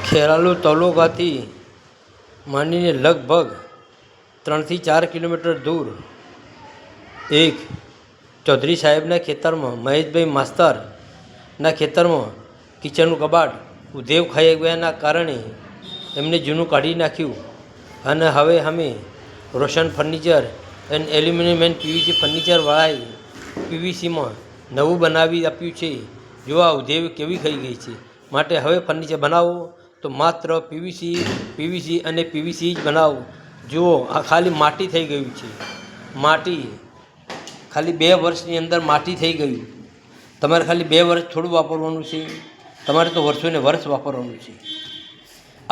ખેરાલુ તાલુકાથી માંડીને લગભગ 3 થી 4 કિલોમીટર દૂર એક ચૌધરી સાહેબના ખેતરમાં મહેશભાઈ માસ્તરના ખેતરમાં કિચનનું કબાટ ઉધેવ ખાઈ ગયાના કારણે એમને જૂનું કાઢી નાખ્યું અને હવે અમે Roshan furniture and aluminium and PVC ફર્નિચરવાળાએ પીવીસીમાં નવું બનાવી આપ્યું છે. જો આ ઉધેવ કેવી ખાઈ ગઈ છે, માટે હવે ફર્નિચર બનાવો તો માત્ર પીવીસી અને પીવીસી જ બનાવો. જુઓ, આ ખાલી માટી થઈ ગયું છે. માટી ખાલી 2 વર્ષની અંદર માટી થઈ ગયું. તમારે ખાલી 2 વર્ષ થોડું વાપરવાનું છે, તમારે તો વર્ષોને વર્ષ વાપરવાનું છે.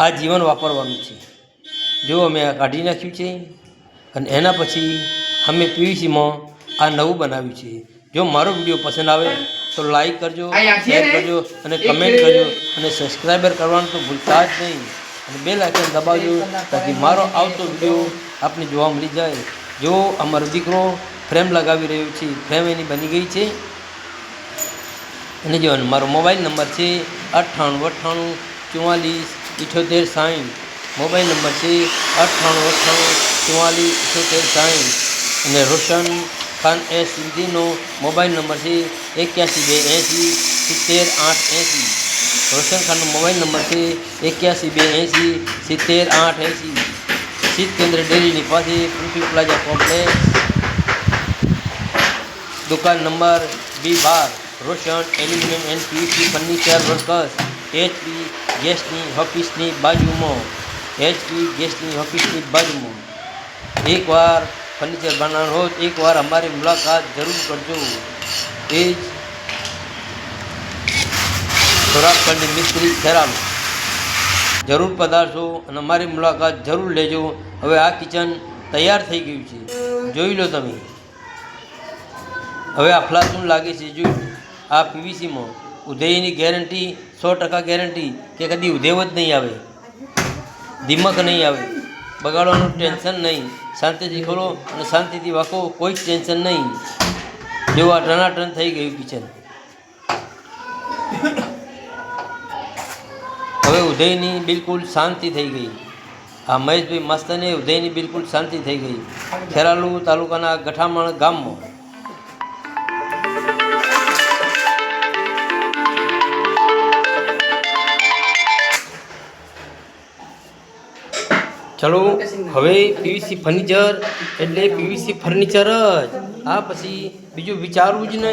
આ જીવન વાપરવાનું છે. જો અમે આ કાઢી નાખ્યું છે અને એના પછી અમે પીવીસીમાં આ નવું બનાવ્યું છે. જો મારો વિડીયો પસંદ આવે તો લાઈક કરજો, શેર કરજો અને કમેન્ટ કરજો અને સબસ્ક્રાઈબર કરવાનું તો ભૂલતા જ નહીં અને બેલ આઇકન દબાવજો તાકી મારો આવતો વિડીયો આપને જોવા મળી જાય. જો અમારો દીકરો ફ્રેમ લગાવી રહ્યો છે, ફ્રેમ એની બની ગઈ છે. અને જો મારો મોબાઈલ નંબર છે 98 94 78 60. મોબાઈલ નંબર છે 98 94 78 60 અને રોશન ખાન એસ સિંધીનો મોબાઈલ નંબર છે 81 280 70 880. રોશન ખાનનો મોબાઈલ નંબર છે 81 280 70 880. શીત કેન્દ્ર ડેરીની પાસે પૃથ્વી પ્લાઝા કોમ્પ્લેક્સ, દુકાન number B12, Roshan aluminium and PVC furniture workers, HP ગેસની ઓફિસની બાજુમાં. એકવાર ફર્નિચર બનાવવાનું હોય એકવાર અમારી મુલાકાત જરૂર કરજો. એ જ ખોરાકખંડ મિસ્ત્રી ખેરાલુ. જરૂર પધારશો અને અમારી મુલાકાત જરૂર લેજો. હવે આ કિચન તૈયાર થઈ ગયું છે, જોઈ લો તમે. હવે આ ફ્લાસું લાગે છે, જોઈ લો. આ પીવીસીમાં ઉધેયની ગેરંટી 100% ગેરંટી કે કદી ઉધેવ જ નહીં આવે, દિમક નહીં આવે, બગાડવાનું ટેન્શન નહીં. શાંતિથી ખોલો અને શાંતિથી વાંકો, કોઈ જ ટેન્શન નહીં. જેવું આ ટનાટન થઈ ગયું કિચન. હવે ઉધેયની બિલકુલ શાંતિ થઈ ગઈ. આ મહેશભાઈ માસ્તરને ઉધેયની બિલકુલ શાંતિ થઈ ગઈ. ખેરાલુ તાલુકાના ગઠામણ ગામમાં. ચલો, હવે પીવીસી ફર્નિચર એટલે પીવીસી ફર્નિચર જ. આ પછી બીજું વિચારવું જ નહીં.